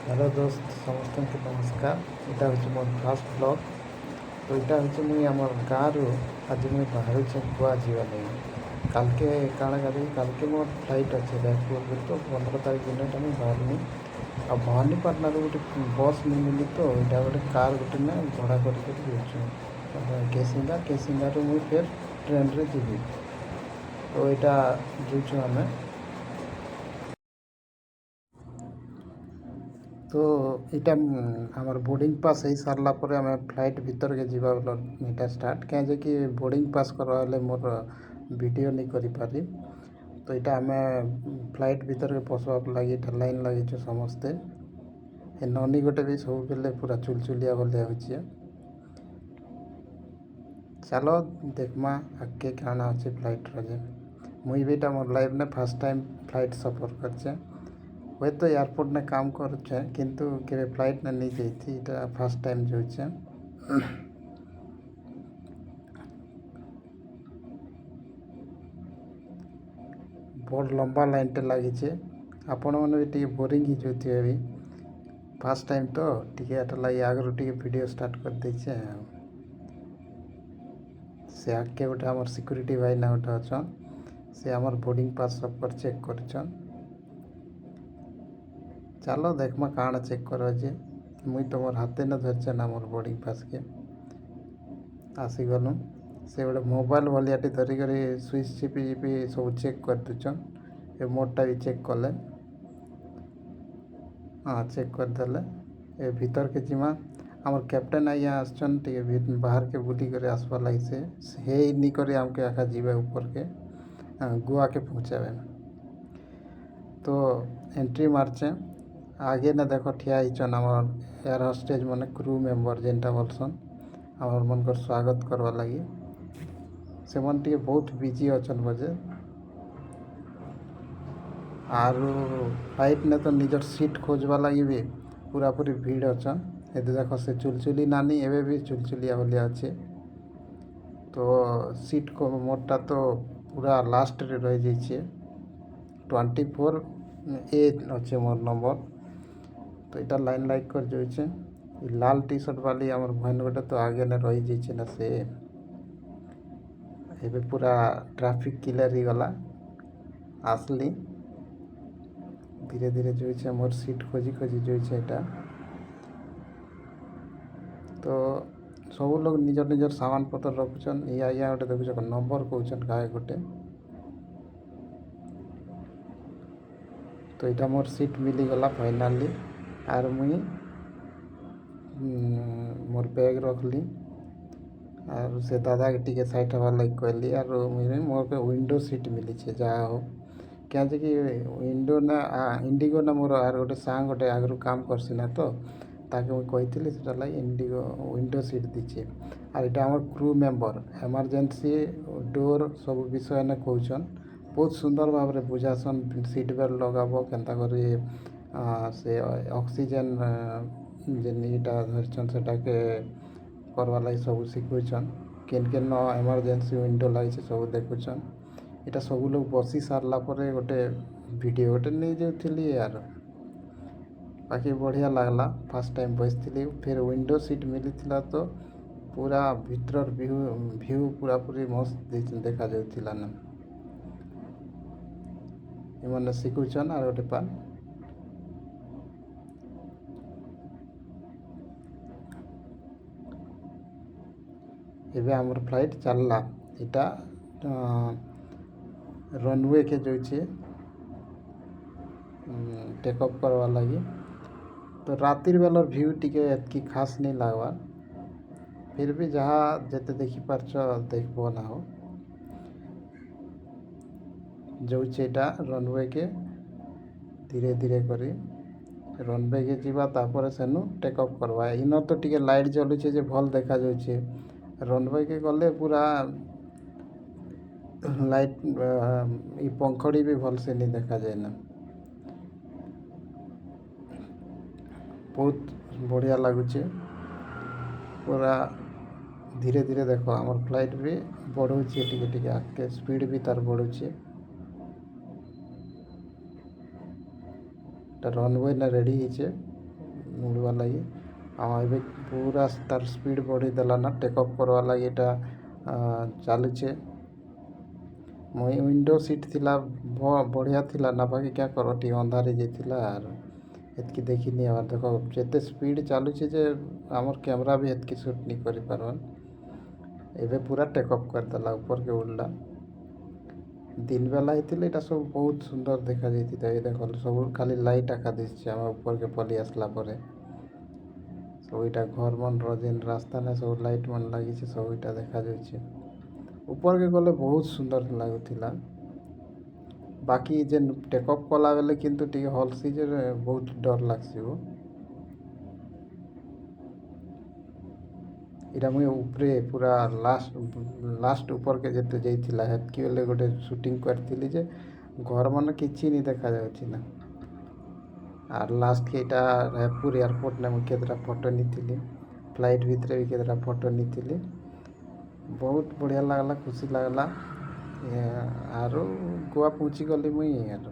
Hello दोस्त समस्त को नमस्कार। यहाँ हूँ मोर फास्ट ब्लॉग। तो यहाँ हूँ मुई आमर गाँव आज मुई बाहर गोवा जावा लगे काल के काଣା करी काल के मोर फ्लाइट अच्छे बैकपुर तो 15 तारीख दिन मुझे बाहरनी आ बाहरनी पार्टनर गोटे बस नहीं मिली तो यहाँ गोटे कार गोटे ना भड़ा करके केसिंगा केसिंगारू मुई फिर ट्रेन रे जीवी। तो यहाँ जाऊँ आम तो इटा आमर बोर्डिंग पास हो सारा पर आम फ्लाइट भीतर के जीवा इटा स्टार्ट क्या कि बोर्डिंग पास करवा मोर वीडियो नहीं करि पारी। तो इटा आम फ्लाइट भीतर के पशुआ लगी लाइन लगे समस्ते ननी गोटे भी सब बेले पूरा चुलचुलिया भलिया हो। चलो देखमा आगे क्या अच्छे फ्लाइट रे मुई भी मोर लाइफ ने फर्स्ट टाइम फ्लाइट सफर कर वे तो एयरपोर्ट ने काम करे किंतु के फ्लाइट ने नहीं जाती इटा फर्स्ट टाइम जाऊे। बहुत लंबा लाइन टे लगी आपण मैंने भी बोरिंग ही जाते भी फर्स्ट टाइम तो टी लगे आगर टी वीडियो स्टार्ट कर देचे से आगे गोटे आम सिक्यूरीटी भाई ना गोटे अच्छन से आमर बोर्डिंग पास सब कर चेक करछन। चलो देखमा काण चेक कर मुई तो मोर हाथे न धरचे ना मोर बोर्डिंग पास के आसीगलु से गोटे मोबाइल भाया धरिक स्विच चिपी चिपी सब चेक कर दूचन ए मोडटा भी चेक कले हाँ चेक करदे ए भीतर के जिमा आमर कैप्टेन आइया आसन बाहर के बुली कर आसवा लगी से हे नहीं कर आमके आखा जीवे ऊपर के गोवा के पहुँचावे। तो एंट्री मारचे आगे न देख ठिया होचन आमर एयर होस्टेज माने क्रू मेंबर जेनटा बोलसन आमर मन स्वागत करवा लगी से मन टी बहुत बिजी अच्छन बजे आरु फ्लाइट ने तो निजर सीट खोजवा लगी भी पूरा पूरी भीड़ अच्छन ये देख से चुलचुली नानी एवं भी चुलचुलिया भलिया अच्छे। तो सीट को मोटा तो पूरा लास्ट रे रह जाइए 24A अच्छे मोर नंबर। तो इटा लाइन लाइक कर जाइए लाल टी शर्ट वाली आमर बहन गोटे तो आगे ने रही जाइए ना से एबे पूरा ट्रैफिक क्लियर ही गला आसली धीरे धीरे जाइए मोर सीट खोजी खोजी जाइए एटा। तो सब लोग निजर निजर सामान पत्र रखुचन या गोटे देखुच नंबर कहन गाए गोटे। तो यहाँ मोर सीट मिलीगला फाइनाली आर मुई मोर बैग रखली और से दादा के टिके साइड हवा लगे कहली और मुझे मोर के विंडो सीट मिली जहाँ हो क्या कि विंडो ना इंडिगो ना मोर आर गोटे सांग गोटे आगु काम करसी ना तो ताके मुझे कही से लगे इंडिगो विंडो सीट दीचे और यहाँ आम क्रू मेंबर एमरजेंसी डोर सब विषय ने कहन बहुत सुंदर भाव में बुझासन सीट बेल्ट लगाब केन्ता करी से ऑक्सीजन जेन इटा धरछन सेटा के करवा लगी सब शिखुचन केन केन एमरजेंसी विंडो लगी सब देखुचन इटा सब लोग बसी सारा पर गोटे वीडियो गोटे नहीं जाऊली यार बाकी बढ़िया लगला फर्स्ट टाइम बसती फिर विंडो सीट मिली तो पूरा भीतर व्यू पूरा पूरी मस्त देखा जाऊला ना इमने शिखुचन और गोटे पान एबे आमर फ्लाइट चलला इटा रनवे के जाऊे टेक अप करवा लगी। तो रातिर बेलर व्यू टिके एतकी खास नहीं लगवा फिर भी जहाँ जेते देखी पार्छ देखबो ना हो जाऊे इटा रनवे के धीरे धीरे करी रनवे के जीवा तापर सेनु टेक अप करवा इन तो टिके लाइट जलुचे जे भल देखा जाऊे रनवे के गले पूरा लाइट पंखड़ी भी भल से नहीं देखा जाए ना बहुत बढ़िया लगुचे पूरा धीरे धीरे देखो आमर फ्लाइट भी बढ़ुचे टिके टिके आगे स्पीड भी तार बढ़ुचे रनवे ना रेडी होचे ଉଡ଼୍ବାର୍ ଲାଗି। ଆଉ ଏବେ ପୁରା ତାର୍ ସ୍ପିଡ଼୍ ବଢ଼େଇ ଦେଲା ନା ଟେକ୍ ଅଫ୍ କର୍ବାର୍ ଲାଗି ଏଇଟା ଚାଲୁଛେ। ମୁଇଁ ୱିଣ୍ଡୋ ସିଟ୍ ଥିଲା ବଢ଼ିଆ ଥିଲା ନା, ବାକି क्या କର ଟିକେ ଅନ୍ଧାର ହେଇଯାଇଥିଲା ଆରୁ ଏତ୍କି ଦେଖିନି ହେବାର୍। ଦେଖ ଯେତେ ସ୍ପିଡ଼୍ ଚାଲୁଛେ ଯେ ଆମର୍ କ୍ୟାମେରା ବି ହେତ୍କି ସୁଟ୍ ନି କରିପାର୍ବାର୍। ଏବେ ପୁରା ଟେକ୍ ଅଫ୍ କରିଦେଲା, ଉପର୍କେ ଉଡ଼୍ଲା। ଦିନ୍ ବେଲା ହେଇଥିଲେ ଏଇଟା ସବୁ ବହୁତ୍ ସୁନ୍ଦର୍ ଦେଖାଯାଇଥିତା। ଏଇ ଦେଖ ସବୁ ଖାଲି ଲାଇଟ୍ ଆକା ଦିଶୁଛେ ଆମେ ଉପର୍କେ ପଲେଇ ଆସ୍ଲା ପରେ। ସବୁ ଇଟା ଘର୍ମନ୍ର ଯେନ୍ ରାସ୍ତାନେ ସବୁ ଲାଇଟ୍ ମାନେ ଲାଗିଛେ ସବୁ ଇଟା ଦେଖାଯାଉଛେ। ଉପର୍କେ ଗଲେ ବହୁତ୍ ସୁନ୍ଦର୍ ଲାଗୁଥିଲା। ବାକି ଯେନ୍ ଟେକ୍ ଅଫ୍ କଲା ବେଲେ କିନ୍ତୁ ଟିକେ ହଲ୍ସି ଯେ ବହୁତ୍ ଡର୍ ଲାଗ୍ସି ବୋ। ଇଟା ମୁଇଁ ଉପ୍ରେ ପୁରା ଲାଷ୍ଟ୍ ଉପର୍କେ ଯେତେ ଯାଇଥିଲା ହେତ୍କି ବେଲେ ଗୋଟେ ସୁଟିଂ କରିଥିଲି ଯେ ଘର୍ମାନେ କିଛି ନି ଦେଖାଯାଉଥି ନା। ଆର୍ ଲାଷ୍ଟ୍କେ ଇଟା ରାୟପୁର୍ ଏୟାରପୋର୍ଟନେ ମୁଇଁ କେତେଟା ଫଟୋ ନେଇଥିଲି। ଫ୍ଲାଇଟ୍ ଭିତ୍ରେ ବି କେତେଟା ଫଟୋ ନେଇଥିଲି। ବହୁତ୍ ବଢ଼ିଆ ଲାଗ୍ଲା, ଖୁସି ଲାଗ୍ଲା। ଆରୁ ଗୋଆ ପହଞ୍ଚି ଗଲି ମୁଇଁ ଆରୁ।